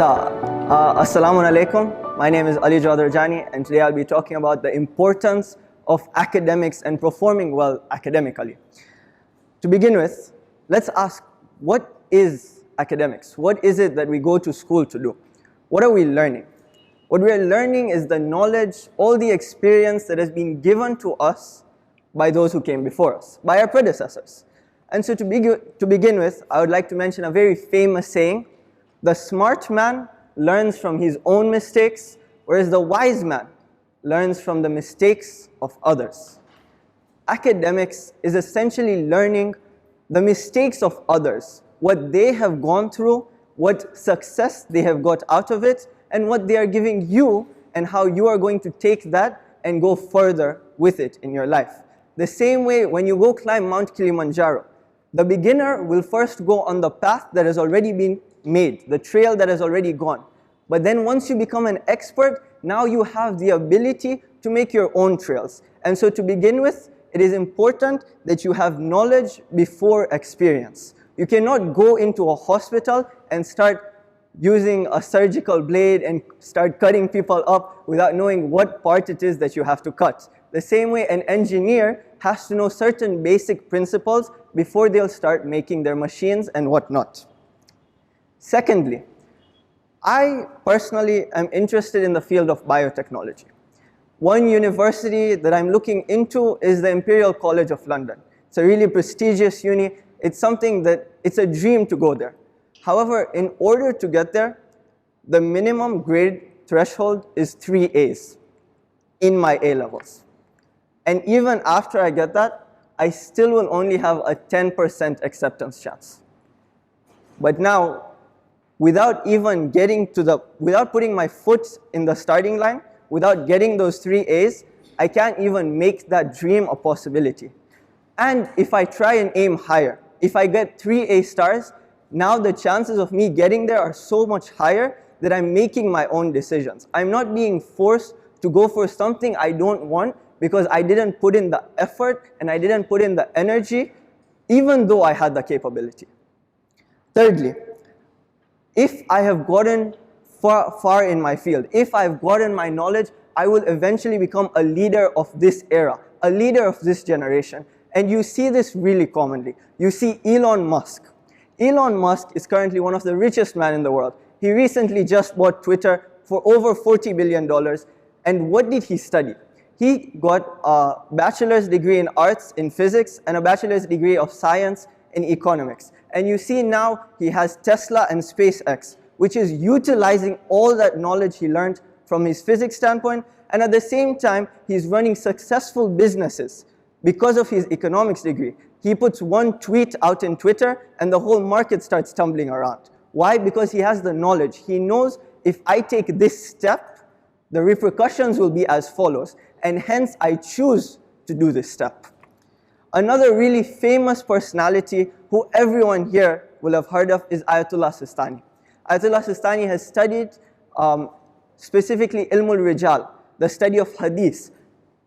Assalamu alaikum. My name is Alijawad Rajani, and today I'll be talking about the importance of academics and performing well academically. To begin with, let's ask, what is academics? What is it that we go to school to do? What are we learning? What we are learning is the knowledge, all the experience that has been given to us by those who came before us, by our predecessors. And so to begin with, I would like to mention a very famous saying: the smart man learns from his own mistakes, whereas the wise man learns from the mistakes of others. Academics is essentially learning the mistakes of others, what they have gone through, what success they have got out of it, and what they are giving you, and how you are going to take that and go further with it in your life. The same way, when you go climb Mount Kilimanjaro, the beginner will first go on the path that has already been made, the trail that has already gone. But then once you become an expert, now you have the ability to make your own trails. And so to begin with, it is important that you have knowledge before experience. You cannot go into a hospital and start using a surgical blade and start cutting people up without knowing what part it is that you have to cut. The same way, an engineer has to know certain basic principles before they'll start making their machines and whatnot. Secondly, I personally am interested in the field of biotechnology. One university that I'm looking into is the Imperial College of London. It's a really prestigious uni. It's something that, it's a dream to go there. However, in order to get there, the minimum grade threshold is 3 A's in my A levels. And even after I get that, I still will only have a 10% acceptance chance. But now, without even without putting my foot in the starting line, without getting those 3 A's, I can't even make that dream a possibility. And if I try and aim higher, if I get 3 A stars, now the chances of me getting there are so much higher that I'm making my own decisions. I'm not being forced to go for something I don't want because I didn't put in the effort and I didn't put in the energy, even though I had the capability. Thirdly, if I have gotten far in my field, if I've gotten my knowledge, I will eventually become a leader of this era, a leader of this generation. And you see this really commonly. You see Elon Musk. Elon Musk is currently one of the richest men in the world. He recently just bought Twitter for over $40 billion. And what did he study? He got a bachelor's degree in arts in physics and a bachelor's degree of science in economics. And you see now he has Tesla and SpaceX, which is utilizing all that knowledge he learned from his physics standpoint. And at the same time, he's running successful businesses because of his economics degree. He puts one tweet out in Twitter and the whole market starts tumbling around. Why? Because he has the knowledge. He knows if I take this step, the repercussions will be as follows. And hence, I choose to do this step. Another really famous personality who everyone here will have heard of is Ayatollah Sistani. Ayatollah Sistani has studied specifically Ilmul Rijal, the study of hadith,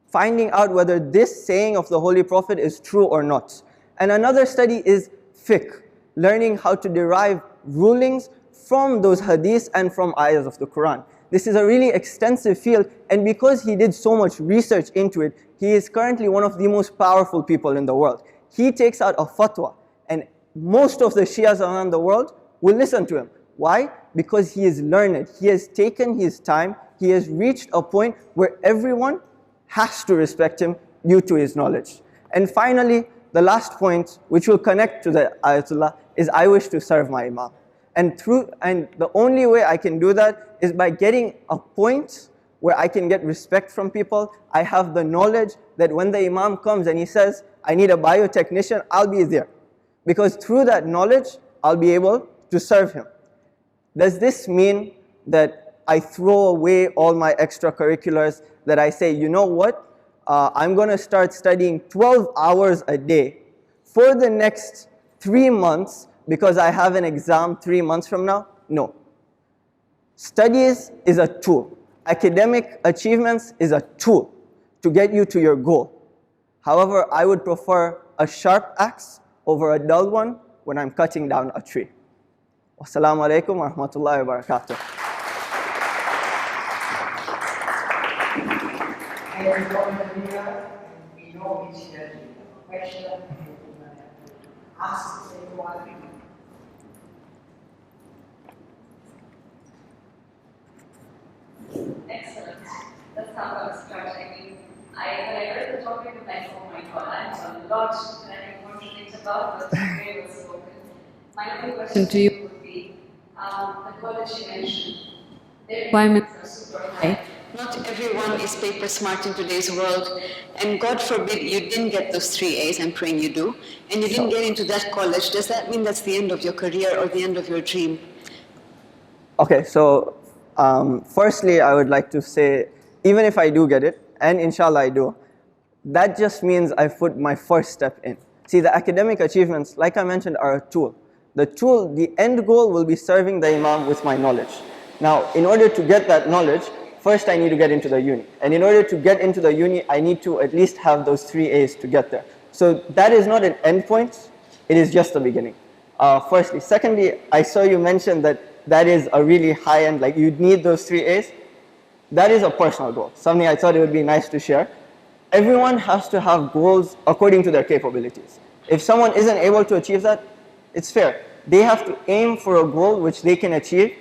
finding out whether this saying of the Holy Prophet is true or not. And another study is fiqh, learning how to derive rulings from those hadiths and from ayahs of the Quran. This is a really extensive field, and because he did so much research into it, he is currently one of the most powerful people in the world. He takes out a fatwa, and most of the Shias around the world will listen to him. Why? Because he is learned. He has taken his time. He has reached a point where everyone has to respect him due to his knowledge. And finally, the last point, which will connect to the Ayatollah, is I wish to serve my Imam. And the only way I can do that is by getting a point where I can get respect from people. I have the knowledge that when the Imam comes and he says, I need a biotechnician, I'll be there. Because through that knowledge, I'll be able to serve him. Does this mean that I throw away all my extracurriculars, that I say, you know what, I'm going to start studying 12 hours a day for the next 3 months because I have an exam 3 months from now? No. Studies is a tool. Academic achievements is a tool to get you to your goal. However, I would prefer a sharp axe over a dull one when I'm cutting down a tree. Wassalamu alaikum wa rahmatullahi wa barakatuh. We know it's a question ask everyone. Excellent. That's how I was starting. I mean, when I read the topic, I'm like, oh my god, I have a lot that I want to think about, but today was spoken. My only question to you would be, the college you mentioned, the requirements are super high. Not everyone is paper smart in today's world, and God forbid you didn't get those 3 A's, I'm praying you do, and you didn't get into that college. Does that mean that's the end of your career or the end of your dream? Okay, so firstly, I would like to say, even if I do get it, and inshallah I do, that just means I've put my first step in. See, the academic achievements, like I mentioned, are a tool. The tool, the end goal will be serving the Imam with my knowledge. Now, in order to get that knowledge, first I need to get into the uni. And in order to get into the uni, I need to at least have those 3 A's to get there. So that is not an end point, it is just the beginning. Firstly. Secondly, I saw you mention that is a really high end, like you'd need those 3 A's. That is a personal goal, something I thought it would be nice to share. Everyone has to have goals according to their capabilities. If someone isn't able to achieve that, it's fair. They have to aim for a goal which they can achieve.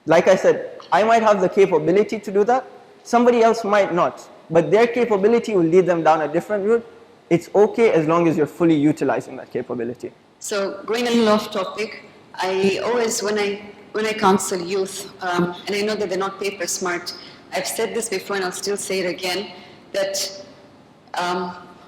Like I said, I might have the capability to do that, somebody else might not, but their capability will lead them down a different route. It's okay as long as you're fully utilizing that capability. So going a little off topic, I always, when I counsel youth, and I know that they're not paper smart, I've said this before and I'll still say it again, that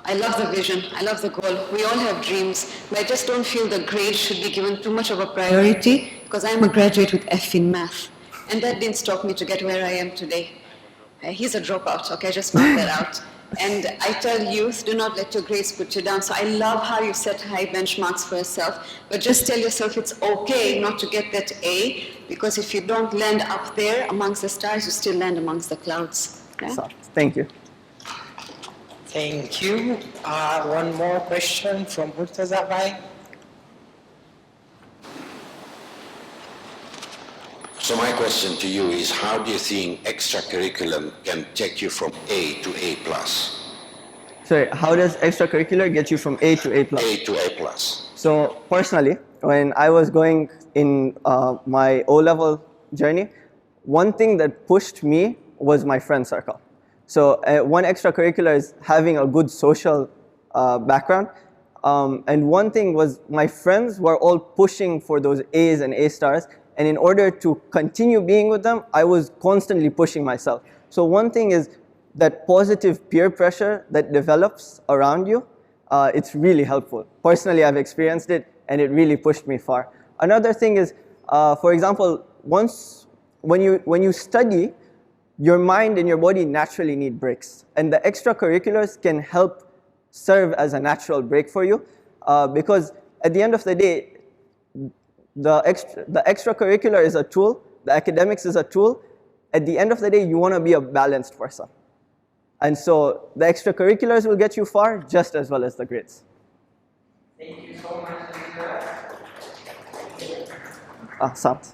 I love the vision, I love the goal. We all have dreams, but I just don't feel the grade should be given too much of a priority, because I'm a graduate with F in math, and that didn't stop me to get where I am today. He's a dropout, okay, just mark that out. And I tell youth, do not let your grades put you down. So I love how you set high benchmarks for yourself, but just tell yourself it's okay not to get that A, because if you don't land up there amongst the stars, you still land amongst the clouds. Okay? So, thank you. Thank you. One more question from Murtaza Bhai. So my question to you is, how do you think extracurriculum can take you from A to A+? Sorry, how does extracurricular get you from A to A+? A to A+. So personally, when I was going in my O-level journey, one thing that pushed me was my friend circle. So one extracurricular is having a good social background. And one thing was my friends were all pushing for those A's and A stars. And in order to continue being with them, I was constantly pushing myself. So one thing is that positive peer pressure that develops around you, it's really helpful. Personally, I've experienced it and it really pushed me far. Another thing is, for example, when you study, your mind and your body naturally need breaks. And the extracurriculars can help serve as a natural break for you, because at the end of the day, the extracurricular is a tool, the academics is a tool. At the end of the day, you want to be a balanced person. And so the extracurriculars will get you far just as well as the grades. Thank you so much, Alijawad. Sounds.